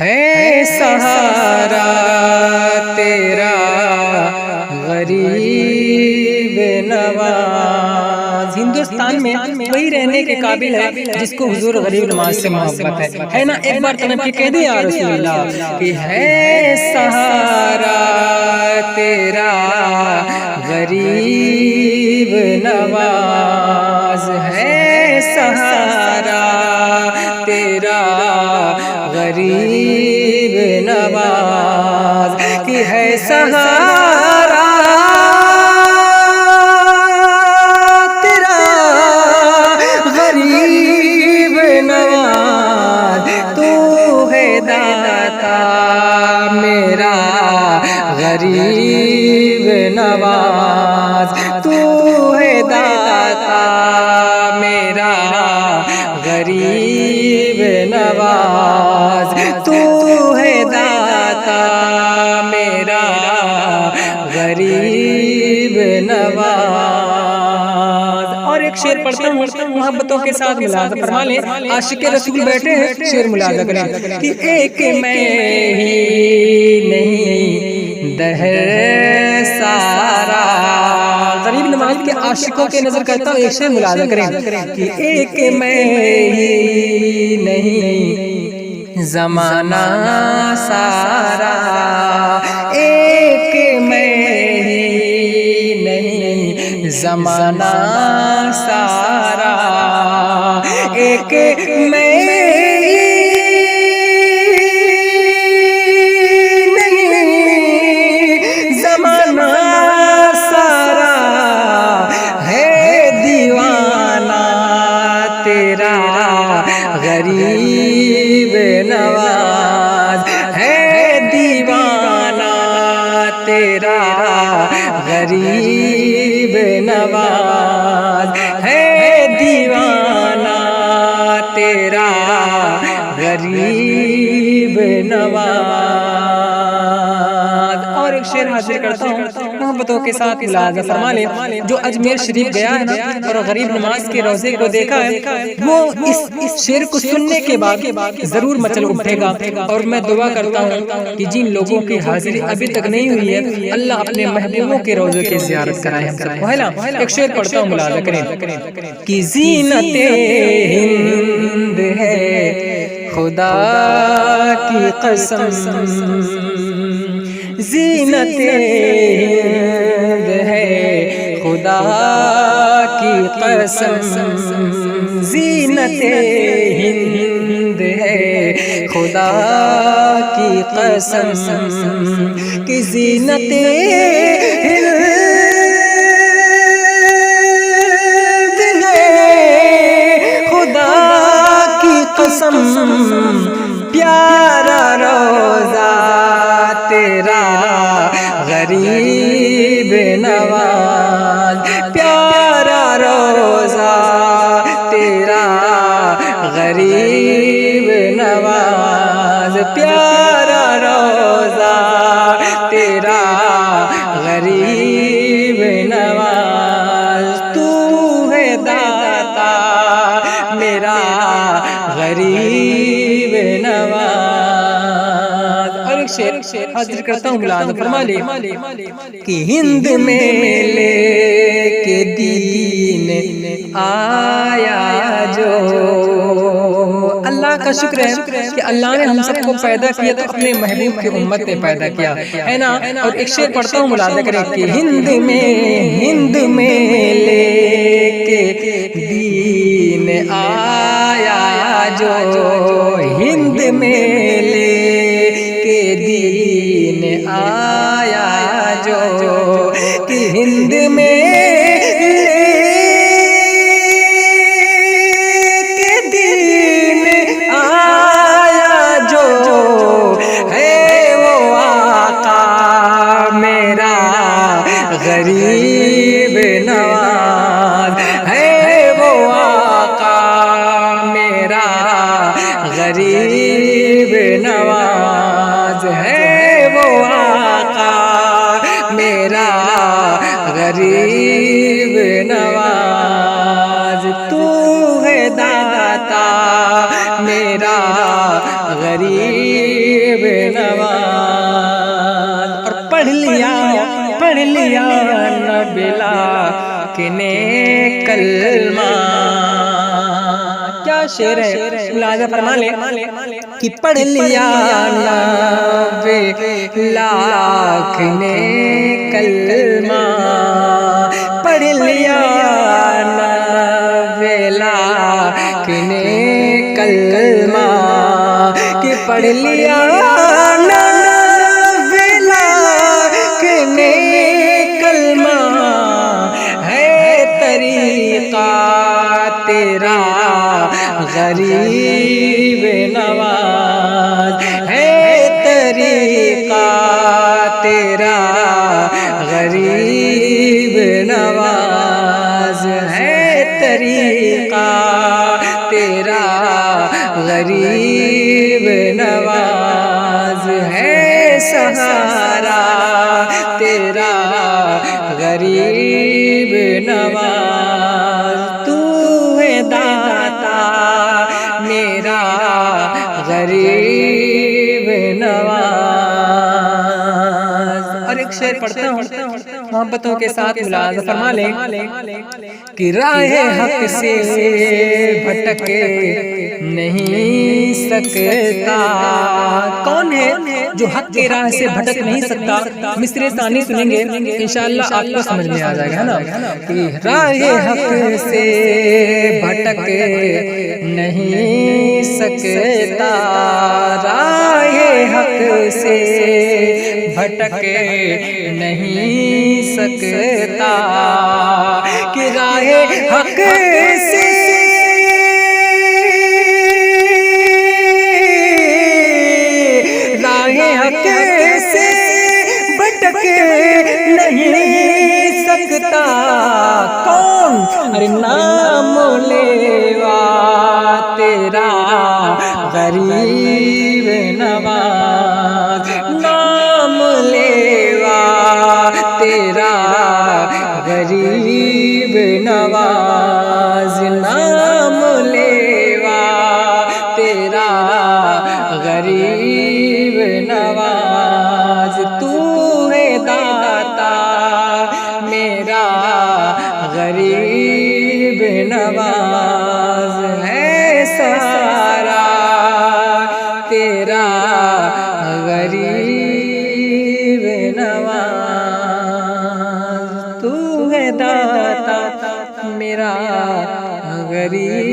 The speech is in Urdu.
ہے سہارا تیرا غریب نواز۔ ہندوستان میں وہی رہنے کے قابل ہے جس کو حضور غریب نواز سے محبت ہے نا؟ ایک بار تمہیں کہ کہہ دیں یا رسول اللہ کہ ہے سہارا تیرا غریب نواز، ہے سہارا تیرا غریب نواز، کہ ہے سہارا تیرا غریب نواز، تو ہے داتا میرا غریب نواز، تو ہے داتا میرا غریب نواز، تو ہے داتا میرا غریب نواز۔ اور ایک شعر پڑھتا ہوں، محبتوں کے ساتھ ملاحظہ فرما لیں، عاشق رسول بیٹھے ہیں، شعر ملاحظہ کریں کہ ایک میں ہی نہیں دہر سارا۔ غریب نواز کے عاشقوں کے نظر کرتا ہوں، ایک شعر ملاحظہ کریں کہ ایک میں ہی نہیں زمانہ سارا، ایک میں ہی نہیں زمانہ سارا، ایک میں غریب نواز، ہے دیوانہ تیرا غریب نواز، ہے دیوانہ تیرا غریب نواز۔ اور ایک شعر حاضر کرتا ہوں، محبتوں کے ساتھ ملاحظہ فرما لیں، جو اجمیر شریف گیا ہے اور غریب نواز کے روضے کو دیکھا ہے، وہ اس شعر کو سننے کے بعد ضرور مچل اٹھے گا۔ اور میں دعا کرتا ہوں کہ جن لوگوں کی حاضری ابھی تک نہیں ہوئی ہے، اللہ اپنے محبوبوں کے روضے کی زیارت کرائے ہم سب کو، ہے نا؟ ایک شعر پڑھتا ہوں، ملاحظہ کریں کہ زینت ہند ہے خدا کی قسم، زینت ہند ہے خدا کی قسم، زینت ہند ہے خدا کی قسم، کہ زینت ہند ہے خدا کی قسم، پیارا روضہ تیرا غریب نواز، پیارا روضہ تیرا غریب نواز، پیارا روضہ تیرا غریب نواز، تو ہے داتا میرا غریب نواز۔ اور ایک شعر حاضر کرتا ہوں، ملاحظہ فرما لے کہ ہند میں لے کے دین آیا جو، اللہ کا شکر ہے کہ اللہ نے ہم سب کو پیدا کیا تو اپنے محبوب کی امت نے پیدا کیا، ہے نا؟ اور ایک شعر پڑھتا ہوں، ملاحظہ کریں کہ ہند میں لے کے دین آیا جو، ہند میں لے کے دین آیا جو، کہ ہند میں کے دین آیا جو، ہے وہ آقا میرا غریب نواز، ہے وہ آقا میرا غریب نواز، ہے وہ آقا میرا غریب نواز، تو ہے داتا میرا غریب نواز، اور پڑھ لیا نبلا کنے کلمہ. کیا شعر ہے، ملاحظہ فرما لے کہ پڑھ لیا نبلا کنے کلمہ، پڑھ لیا نبلا کنے کلمہ، کہ پڑھ لیا نبلا کنے کلمہ. ہے طریقہ تیرا غریب نواز، ہے طریقہ تیرا غریب نواز، ہے طریقہ تیرا غریب نواز، ہے سہارا تیرا غریب نواز. تو ہے داتا میرا غریب نواز. اور ایک شعر پڑھتا ہوں محبتوں کے ساتھ، ملاحظہ فرما لیں کہ راہ حق سے بھٹک نہیں سکتا. کون ہے جو حق کی راہ سے بھٹک نہیں سکتا؟ مصرع ثانی سنیں گے انشاءاللہ آپ کو سمجھ میں آ جائے گا نا، کہ راہ حق سے بھٹک نہیں سکتا، راہ حق سے بھٹک نہیں سکتا، کہ راہ حق سے حق سے بھٹک نہیں سکتا. کون؟ ارے نام لیوا تیرا غریب نواز، نام لیوا تیرا غریب نواز، نام لیوا تیرا غریب نواز. تو ہے داتا میرا غریب نواز، ہے سہارا تیرا غریب نواز. تو ہے داتا میرا غریب